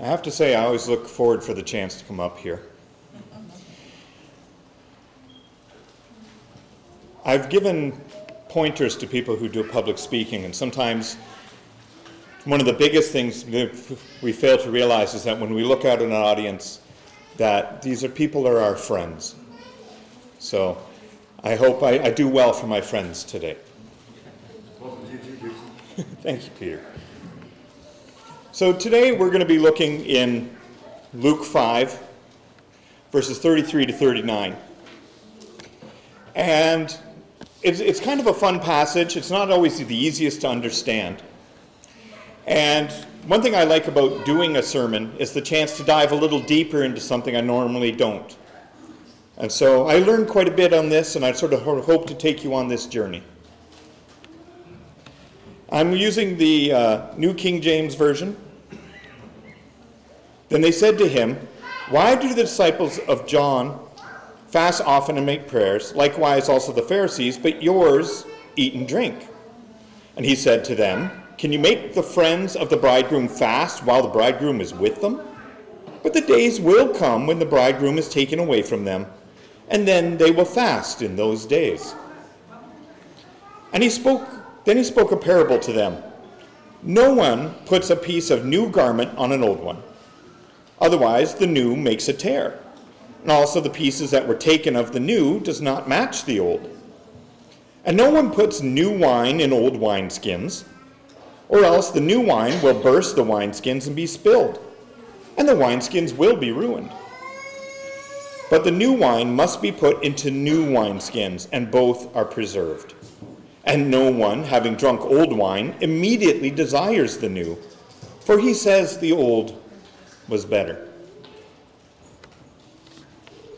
I have to say, I always look forward for the chance to come up here. I've given pointers to people who do public speaking, and sometimes one of the biggest things that we fail to realize is that when we look out at an audience, that these are people that are our friends. So I hope I do well for my friends today. Thank you, Peter. So today we're going to be looking in Luke 5, verses 33 to 39. And it's kind of a fun passage. It's not always the easiest to understand. And one thing I like about doing a sermon is the chance to dive a little deeper into something I normally don't. And so I learned quite a bit on this, and I sort of hope to take you on this journey. I'm using the New King James Version. Then they said to him, "Why do the disciples of John fast often and make prayers, likewise also the Pharisees, but yours eat and drink?" And he said to them, "Can you make the friends of the bridegroom fast while the bridegroom is with them? But the days will come when the bridegroom is taken away from them, and then they will fast in those days." And then he spoke a parable to them. "No one puts a piece of new garment on an old one. Otherwise, the new makes a tear. And also the pieces that were taken of the new does not match the old. And no one puts new wine in old wineskins, or else the new wine will burst the wineskins and be spilled, and the wineskins will be ruined. But the new wine must be put into new wineskins, and both are preserved. And no one, having drunk old wine, immediately desires the new, for he says the old was better."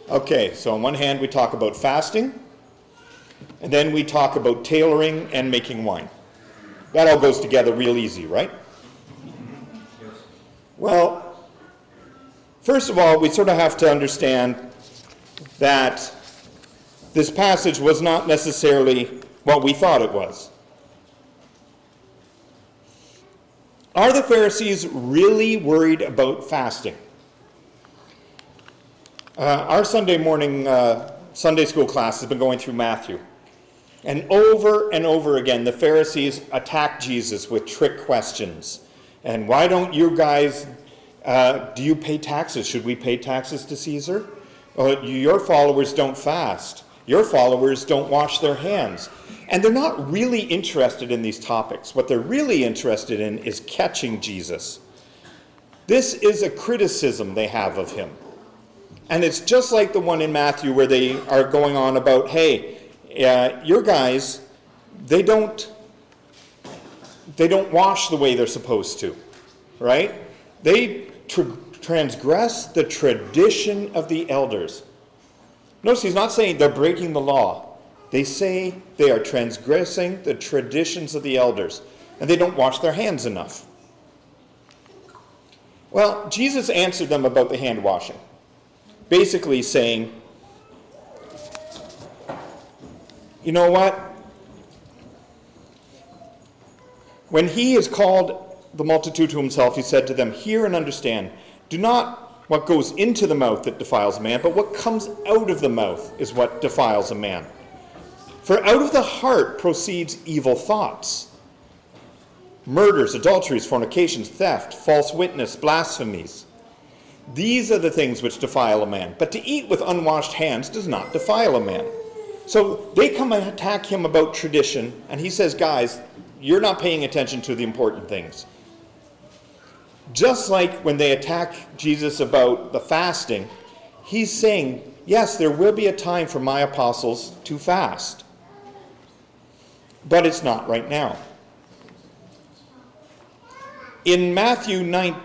Okay, so on one hand we talk about fasting, and then we talk about tailoring and making wine. That all goes together real easy, right? Yes. Well, first of all, we sort of have to understand that this passage was not necessarily what we thought it was. Are the Pharisees really worried about fasting? Our Sunday morning Sunday school class has been going through Matthew. And over again, the Pharisees attack Jesus with trick questions. And why don't you guys, do you pay taxes? Should we pay taxes to Caesar? Your followers don't fast. Your followers don't wash their hands. And they're not really interested in these topics. What they're really interested in is catching Jesus. This is a criticism they have of him. And it's just like the one in Matthew where they are going on about, hey, your guys, they don't wash the way they're supposed to, right? They transgress the tradition of the elders. Notice he's not saying they're breaking the law. They say they are transgressing the traditions of the elders, and they don't wash their hands enough. Well, Jesus answered them about the hand washing, basically saying, you know what? When he has called the multitude to himself, he said to them, "Hear and understand. Do not what goes into the mouth that defiles a man, but what comes out of the mouth is what defiles a man. For out of the heart proceeds evil thoughts, murders, adulteries, fornications, theft, false witness, blasphemies. These are the things which defile a man. But to eat with unwashed hands does not defile a man." So they come and attack him about tradition, and he says, guys, you're not paying attention to the important things. Just like when they attack Jesus about the fasting, he's saying, yes, there will be a time for my apostles to fast. But it's not right now. In Matthew 9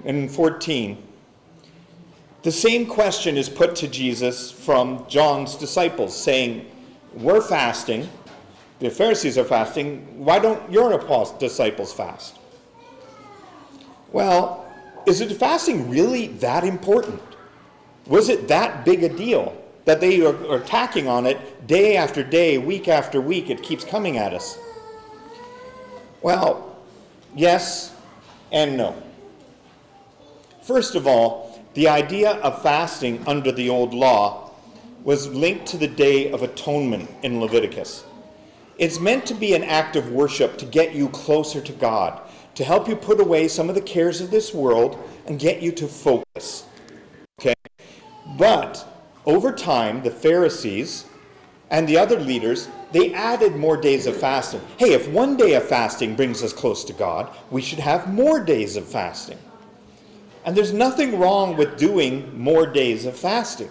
and 14, the same question is put to Jesus from John's disciples, saying, we're fasting, the Pharisees are fasting, why don't your disciples fast? Well, is it fasting really that important? Was it that big a deal that they are attacking on it day after day, week after week? It keeps coming at us. Well, yes and no. First of all, the idea of fasting under the old law was linked to the Day of Atonement in Leviticus. It's meant to be an act of worship to get you closer to God, to help you put away some of the cares of this world and get you to focus. Okay? But over time, the Pharisees and the other leaders, they added more days of fasting. Hey, if one day of fasting brings us close to God, we should have more days of fasting. And there's nothing wrong with doing more days of fasting.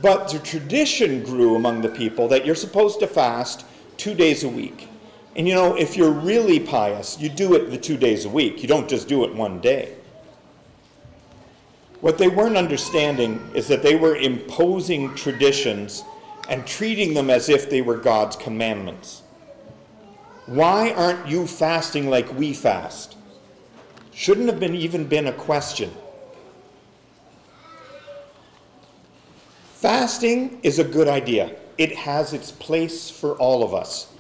But the tradition grew among the people that you're supposed to fast 2 days a week. And you know, if you're really pious, you do it the 2 days a week. You don't just do it one day. What they weren't understanding is that they were imposing traditions and treating them as if they were God's commandments. Why aren't you fasting like we fast? Shouldn't have even been a question. Fasting is a good idea. It has its place for all of us.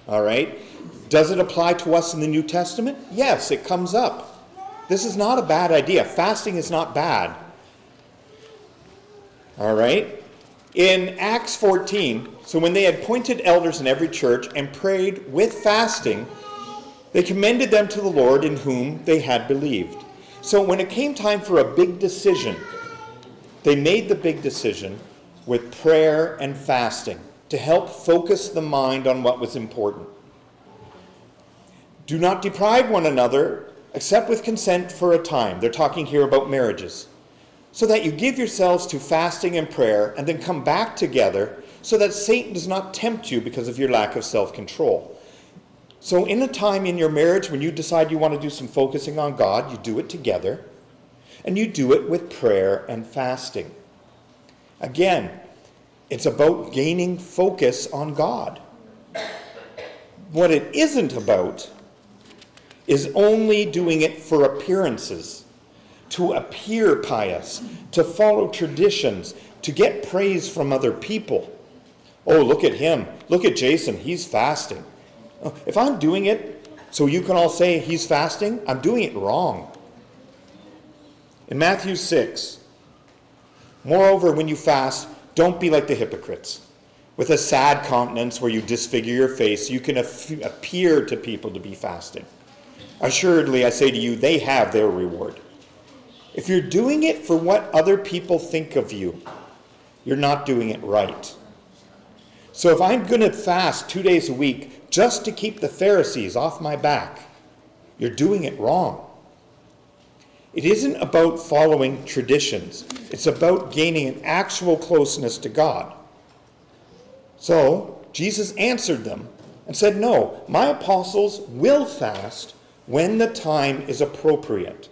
All right? Does it apply to us in the New Testament? Yes, it comes up. This is not a bad idea. Fasting is not bad. All right? In Acts 14, so when they had appointed elders in every church and prayed with fasting, they commended them to the Lord in whom they had believed. So when it came time for a big decision, they made the big decision with prayer and fasting to help focus the mind on what was important. Do not deprive one another except with consent for a time. They're talking here about marriages. So that you give yourselves to fasting and prayer and then come back together so that Satan does not tempt you because of your lack of self-control. So in a time in your marriage when you decide you want to do some focusing on God, you do it together. And you do it with prayer and fasting. Again, it's about gaining focus on God. What it isn't about is only doing it for appearances, to appear pious, to follow traditions, to get praise from other people. Oh, look at him. Look at Jason. He's fasting. If I'm doing it so you can all say he's fasting, I'm doing it wrong. In Matthew 6, moreover, when you fast, don't be like the hypocrites, with a sad countenance where you disfigure your face, you can appear to people to be fasting. Assuredly, I say to you, they have their reward. If you're doing it for what other people think of you, you're not doing it right. So if I'm going to fast 2 days a week just to keep the Pharisees off my back, you're doing it wrong. It isn't about following traditions. It's about gaining an actual closeness to God. So Jesus answered them and said, no, my apostles will fast when the time is appropriate,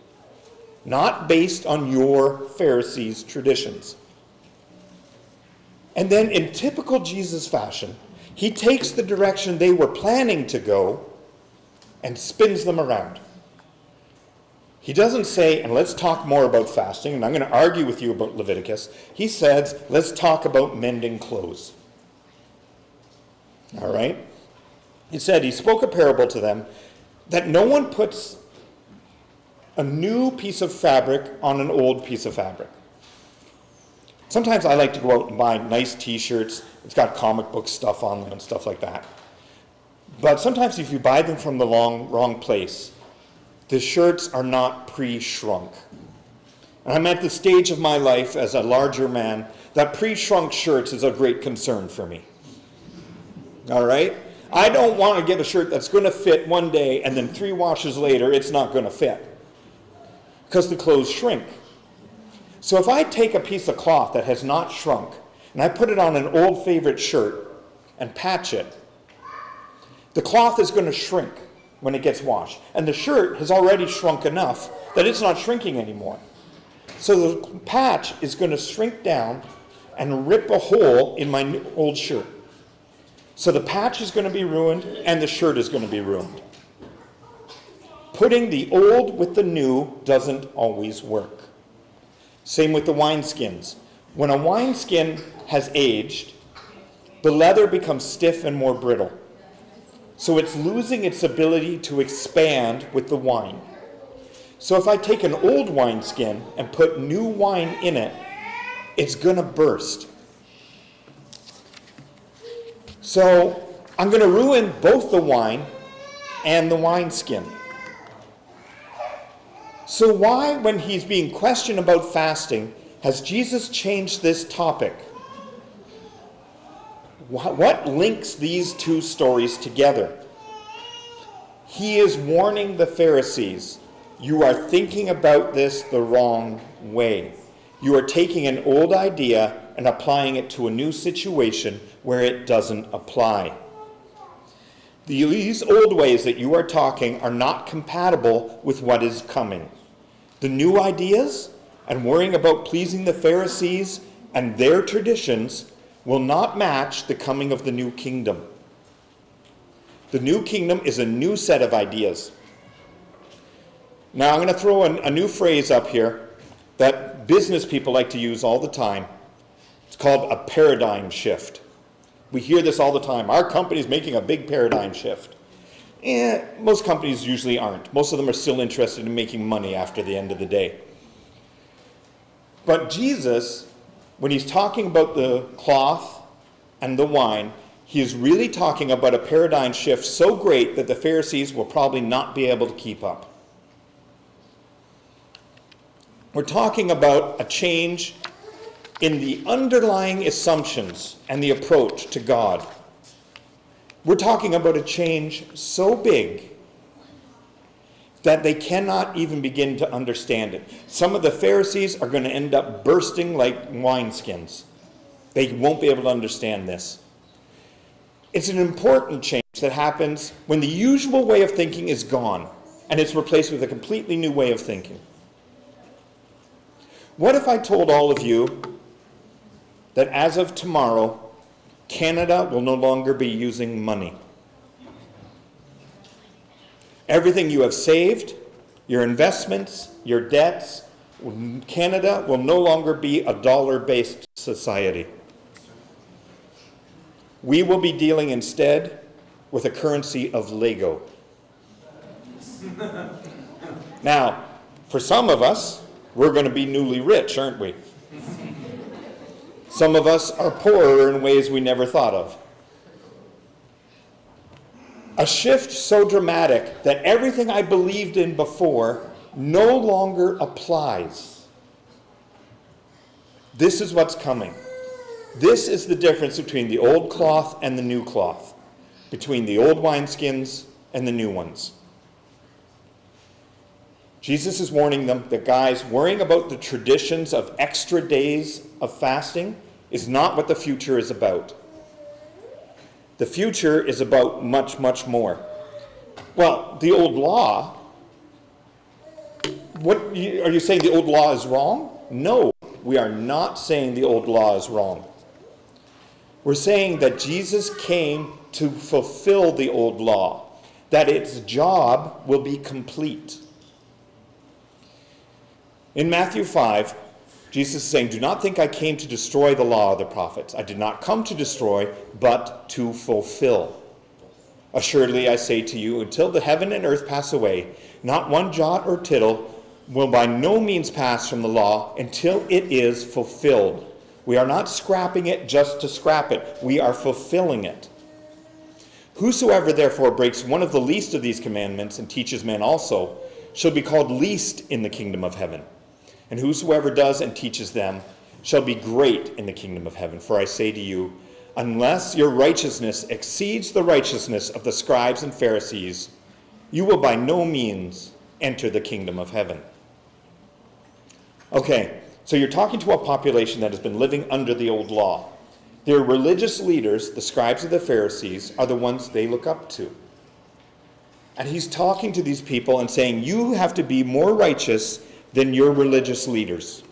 not based on your Pharisees' traditions. And then in typical Jesus fashion, he takes the direction they were planning to go and spins them around. He doesn't say, and let's talk more about fasting, and I'm going to argue with you about Leviticus. He says, let's talk about mending clothes. All right? He said, he spoke a parable to them that no one puts a new piece of fabric on an old piece of fabric. Sometimes I like to go out and buy nice t-shirts. It's got comic book stuff on them and stuff like that. But sometimes if you buy them from the wrong place, the shirts are not pre-shrunk. And I'm at the stage of my life as a larger man that pre-shrunk shirts is a great concern for me. All right? I don't want to get a shirt that's going to fit one day and then 3 washes later it's not going to fit. Because the clothes shrink. So if I take a piece of cloth that has not shrunk and I put it on an old favorite shirt and patch it, the cloth is going to shrink when it gets washed. And the shirt has already shrunk enough that it's not shrinking anymore. So the patch is going to shrink down and rip a hole in my old shirt. So the patch is going to be ruined and the shirt is going to be ruined. Putting the old with the new doesn't always work. Same with the wineskins. When a wineskin has aged, the leather becomes stiff and more brittle. So it's losing its ability to expand with the wine. So if I take an old wineskin and put new wine in it, it's going to burst. So I'm going to ruin both the wine and the wineskin. So why, when he's being questioned about fasting, has Jesus changed this topic? What links these two stories together? He is warning the Pharisees, you are thinking about this the wrong way. You are taking an old idea and applying it to a new situation where it doesn't apply. These old ways that you are talking are not compatible with what is coming. The new ideas and worrying about pleasing the Pharisees and their traditions will not match the coming of the new kingdom. The new kingdom is a new set of ideas. Now I'm going to throw a new phrase up here that business people like to use all the time. It's called a paradigm shift. We hear this all the time. Our company is making a big paradigm shift. Most companies usually aren't. Most of them are still interested in making money after the end of the day. But Jesus, when he's talking about the cloth and the wine, he is really talking about a paradigm shift so great that the Pharisees will probably not be able to keep up. We're talking about a change in the underlying assumptions and the approach to God. We're talking about a change so big that they cannot even begin to understand it. Some of the Pharisees are going to end up bursting like wineskins. They won't be able to understand this. It's an important change that happens when the usual way of thinking is gone and it's replaced with a completely new way of thinking. What if I told all of you that as of tomorrow, Canada will no longer be using money? Everything you have saved, your investments, your debts, Canada will no longer be a dollar-based society. We will be dealing instead with a currency of Lego. Now, for some of us, we're going to be newly rich, aren't we? Some of us are poorer in ways we never thought of. A shift so dramatic that everything I believed in before no longer applies. This is what's coming. This is the difference between the old cloth and the new cloth, between the old wineskins and the new ones. Jesus is warning them that, guys, worrying about the traditions of extra days of fasting is not what the future is about. The future is about much, much more. Well, the old law, are you saying the old law is wrong? No, we are not saying the old law is wrong. We're saying that Jesus came to fulfill the old law, that its job will be complete. In Matthew 5, Jesus is saying, do not think I came to destroy the law of the prophets. I did not come to destroy, but to fulfill. Assuredly, I say to you, until the heaven and earth pass away, not one jot or tittle will by no means pass from the law until it is fulfilled. We are not scrapping it just to scrap it. We are fulfilling it. Whosoever therefore breaks one of the least of these commandments and teaches men also shall be called least in the kingdom of heaven. And whosoever does and teaches them shall be great in the kingdom of heaven. For I say to you, unless your righteousness exceeds the righteousness of the scribes and Pharisees, you will by no means enter the kingdom of heaven. Okay, so you're talking to a population that has been living under the old law. Their religious leaders, the scribes and the Pharisees, are the ones they look up to. And he's talking to these people and saying, you have to be more righteous than your religious leaders.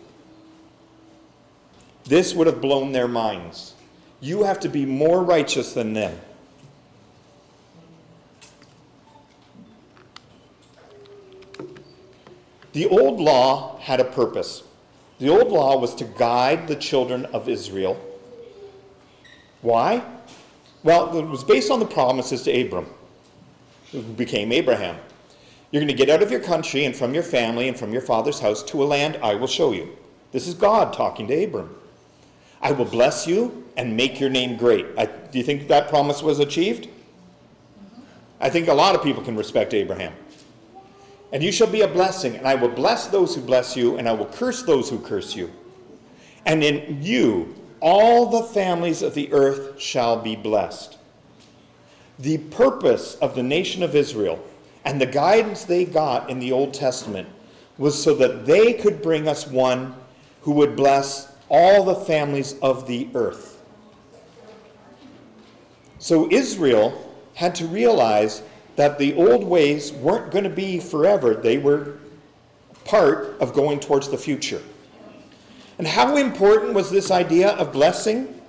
This would have blown their minds. You have to be more righteous than them. The old law had a purpose. The old law was to guide the children of Israel. Why? Well, it was based on the promises to Abram, who became Abraham. You're going to get out of your country and from your family and from your father's house to a land I will show you. This is God talking to Abram. I will bless you and make your name great. Do you think that promise was achieved? I think a lot of people can respect Abraham. And you shall be a blessing, and I will bless those who bless you, and I will curse those who curse you. And in you, all the families of the earth shall be blessed. The purpose of the nation of Israel and the guidance they got in the Old Testament was so that they could bring us one who would bless all the families of the earth. So Israel had to realize that the old ways weren't going to be forever. They were part of going towards the future. And how important was this idea of blessing?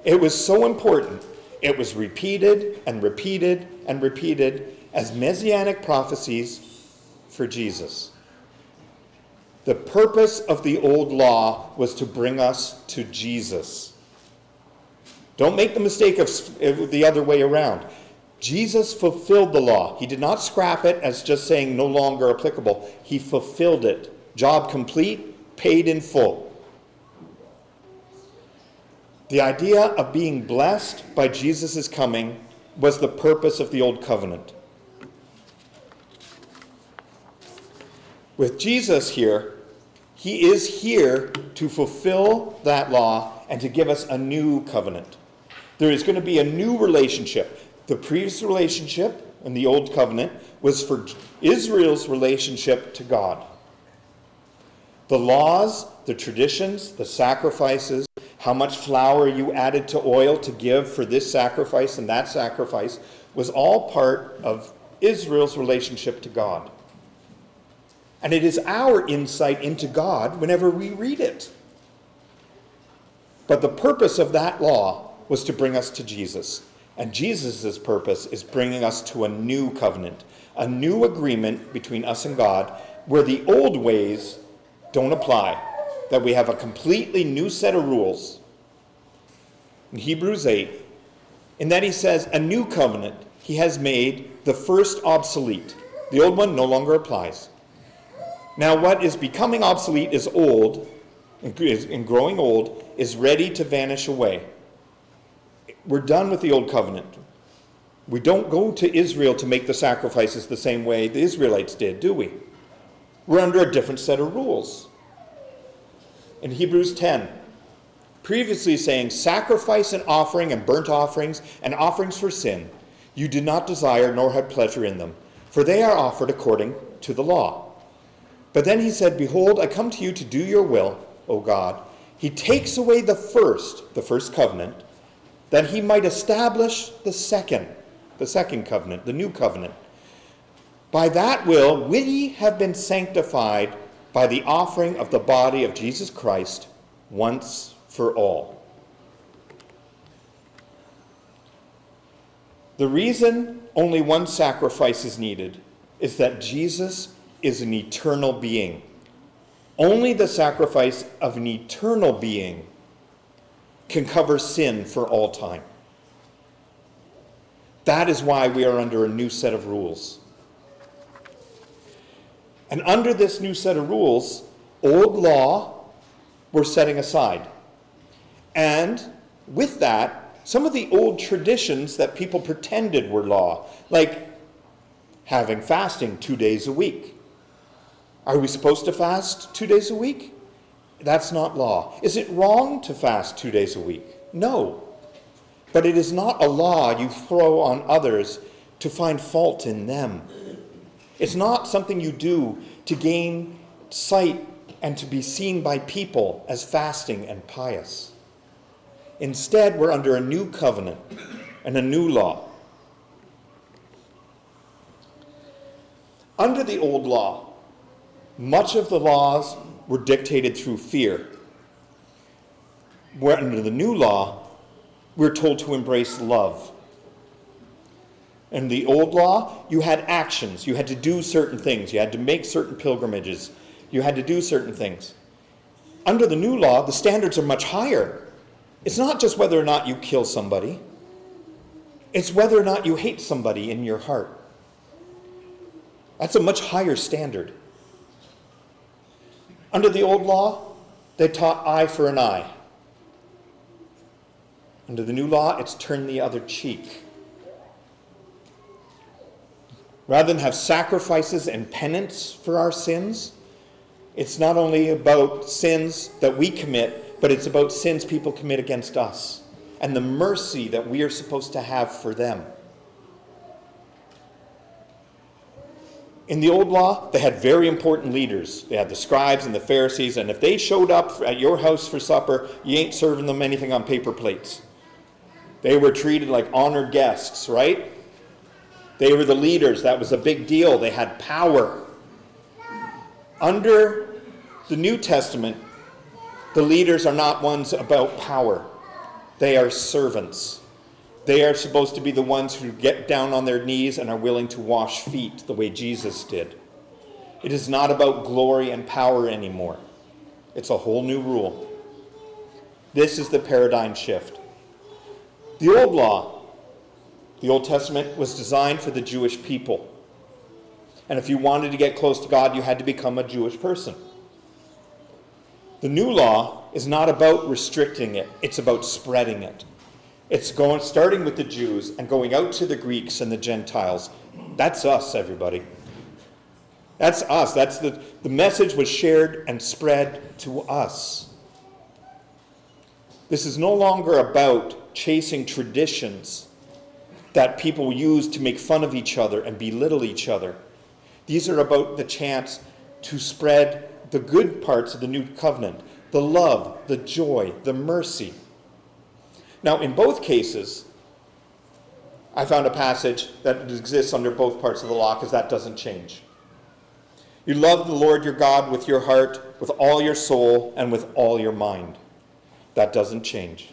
It was so important. It was repeated and repeated and repeated as messianic prophecies for Jesus. The purpose of the old law was to bring us to Jesus. Don't make the mistake of the other way around. Jesus fulfilled the law. He did not scrap it as just saying no longer applicable. He fulfilled it. Job complete, paid in full. The idea of being blessed by Jesus' coming was the purpose of the Old Covenant. With Jesus here, he is here to fulfill that law and to give us a new covenant. There is going to be a new relationship. The previous relationship in the Old Covenant was for Israel's relationship to God. The laws, the traditions, the sacrifices, how much flour you added to oil to give for this sacrifice and that sacrifice was all part of Israel's relationship to God. And it is our insight into God whenever we read it. But the purpose of that law was to bring us to Jesus. And Jesus' purpose is bringing us to a new covenant, a new agreement between us and God, where the old ways don't apply, that we have a completely new set of rules. In Hebrews 8, in that he says, a new covenant he has made, the first obsolete. The old one no longer applies. Now what is becoming obsolete is old, and growing old, is ready to vanish away. We're done with the old covenant. We don't go to Israel to make the sacrifices the same way the Israelites did, do we? We're under a different set of rules. In Hebrews 10, previously saying, sacrifice and offering and burnt offerings and offerings for sin, you did not desire nor had pleasure in them, for they are offered according to the law. But then he said, behold, I come to you to do your will, O God. He takes away the first covenant, that he might establish the second covenant, the new covenant. By that will, we have been sanctified by the offering of the body of Jesus Christ once for all. The reason only one sacrifice is needed is that Jesus is an eternal being. Only the sacrifice of an eternal being can cover sin for all time. That is why we are under a new set of rules. And under this new set of rules, old law we're setting aside. And with that, some of the old traditions that people pretended were law, like having fasting 2 days a week. Are we supposed to fast 2 days a week? That's not law. Is it wrong to fast 2 days a week? No. But it is not a law you throw on others to find fault in them. It's not something you do to gain sight and to be seen by people as fasting and pious. Instead, we're under a new covenant and a new law. Under the old law, much of the laws were dictated through fear. Where under the new law, we're told to embrace love. In the old law, you had actions. You had to do certain things. You had to make certain pilgrimages. You had to do certain things. Under the new law, the standards are much higher. It's not just whether or not you kill somebody. It's whether or not you hate somebody in your heart. That's a much higher standard. Under the old law, they taught eye for an eye. Under the new law, it's turn the other cheek. Rather than have sacrifices and penance for our sins, it's not only about sins that we commit, but it's about sins people commit against us and the mercy that we are supposed to have for them. In the old law, they had very important leaders. They had the scribes and the Pharisees, and if they showed up at your house for supper, you ain't serving them anything on paper plates. They were treated like honored guests, right? They were the leaders. That was a big deal. They had power. Under the New Testament, the leaders are not ones about power. They are servants. They are supposed to be the ones who get down on their knees and are willing to wash feet the way Jesus did. It is not about glory and power anymore. It's a whole new rule. This is the paradigm shift. The old law, the Old Testament, was designed for the Jewish people. And if you wanted to get close to God, you had to become a Jewish person. The new law is not about restricting it. It's about spreading it. It's starting with the Jews and going out to the Greeks and the Gentiles. That's us, everybody. That's us. That's the message was shared and spread to us. This is no longer about chasing traditions that people use to make fun of each other and belittle each other. These are about the chance to spread the good parts of the new covenant, the love, the joy, the mercy. Now, in both cases, I found a passage that exists under both parts of the law because that doesn't change. You love the Lord your God with your heart, with all your soul, and with all your mind. That doesn't change.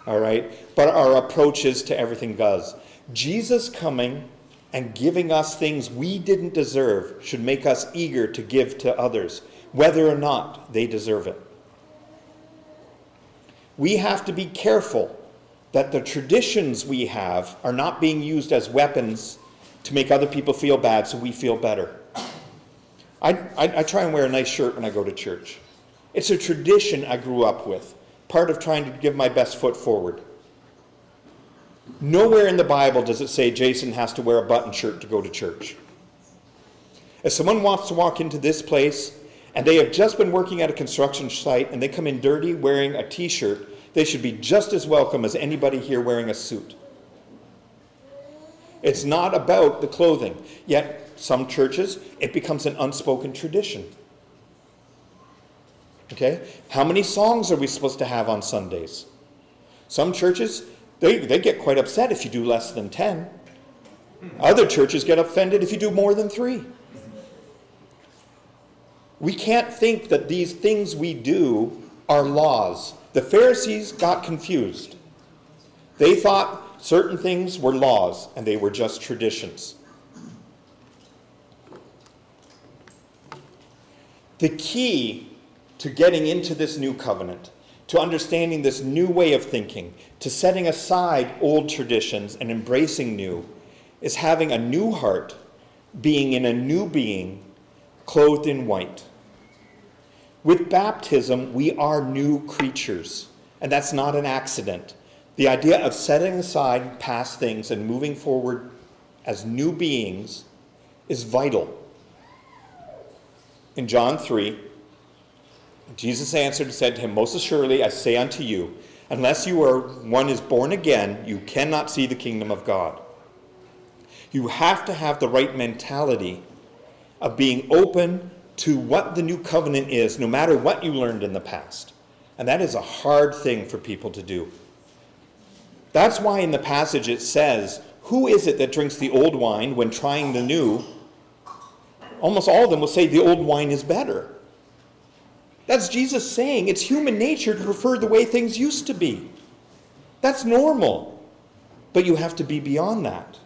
All right? But our approaches to everything does. Jesus coming and giving us things we didn't deserve should make us eager to give to others, whether or not they deserve it. We have to be careful that the traditions we have are not being used as weapons to make other people feel bad so we feel better. I try and wear a nice shirt when I go to church. It's a tradition I grew up with, part of trying to give my best foot forward. Nowhere in the Bible does it say Jason has to wear a button shirt to go to church. If someone wants to walk into this place and they have just been working at a construction site and they come in dirty wearing a t-shirt, they should be just as welcome as anybody here wearing a suit. It's not about the clothing. Yet, some churches, it becomes an unspoken tradition. Okay? How many songs are we supposed to have on Sundays? Some churches, they get quite upset if you do less than 10. Other churches get offended if you do more than 3. We can't think that these things we do are laws. The Pharisees got confused. They thought certain things were laws, and they were just traditions. The key to getting into this new covenant, to understanding this new way of thinking, to setting aside old traditions and embracing new, is having a new heart, being in a new being, clothed in white. With baptism, we are new creatures, and that's not an accident. The idea of setting aside past things and moving forward as new beings is vital. In John 3, Jesus answered and said to him, "Most assuredly, I say unto you, unless one is born again, you cannot see the kingdom of God." You have to have the right mentality of being open to what the new covenant is, no matter what you learned in the past. And that is a hard thing for people to do. That's why in the passage it says, who is it that drinks the old wine when trying the new? Almost all of them will say the old wine is better. That's Jesus saying it's human nature to prefer the way things used to be. That's normal. But you have to be beyond that.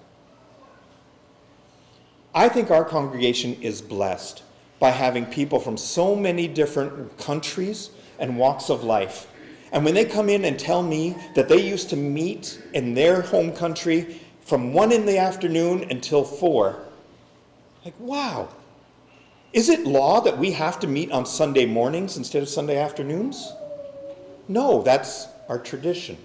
I think our congregation is blessed by having people from so many different countries and walks of life. And when they come in and tell me that they used to meet in their home country from 1 in the afternoon until 4, Like, wow. Is it law that we have to meet on Sunday mornings instead of Sunday afternoons? No, that's our tradition.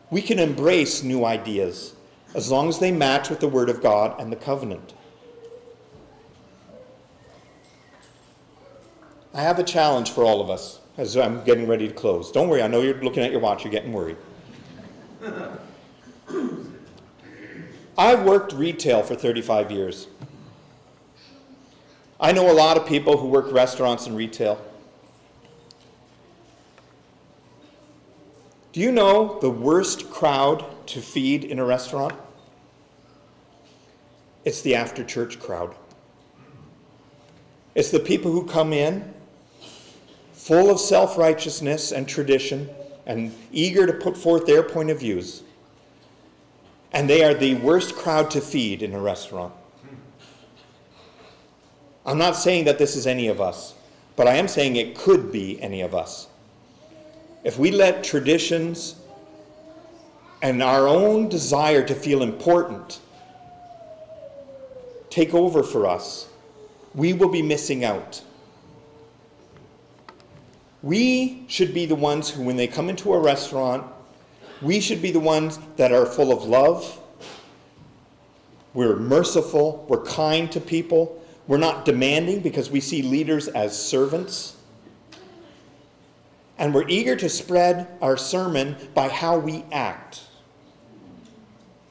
We can embrace new ideas as long as they match with the Word of God and the covenant. I have a challenge for all of us as I'm getting ready to close. Don't worry, I know you're looking at your watch, you're getting worried. I've worked retail for 35 years. I know a lot of people who work restaurants and retail. Do you know the worst crowd to feed in a restaurant? It's the after-church crowd. It's the people who come in full of self-righteousness and tradition and eager to put forth their point of views. And they are the worst crowd to feed in a restaurant. I'm not saying that this is any of us, but I am saying it could be any of us. If we let traditions and our own desire to feel important take over for us, we will be missing out. We should be the ones who, when they come into a restaurant, we should be the ones that are full of love. We're merciful. We're kind to people. We're not demanding because we see leaders as servants. And we're eager to spread our sermon by how we act.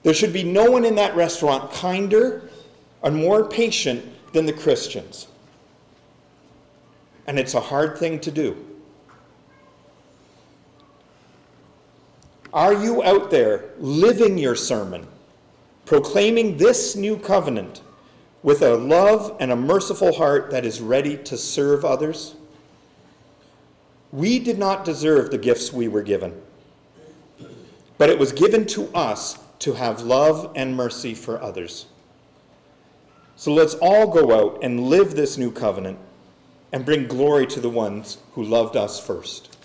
There should be no one in that restaurant kinder and more patient than the Christians. And it's a hard thing to do. Are you out there living your sermon, proclaiming this new covenant with a love and a merciful heart that is ready to serve others? We did not deserve the gifts we were given, but it was given to us to have love and mercy for others. So let's all go out and live this new covenant and bring glory to the ones who loved us first.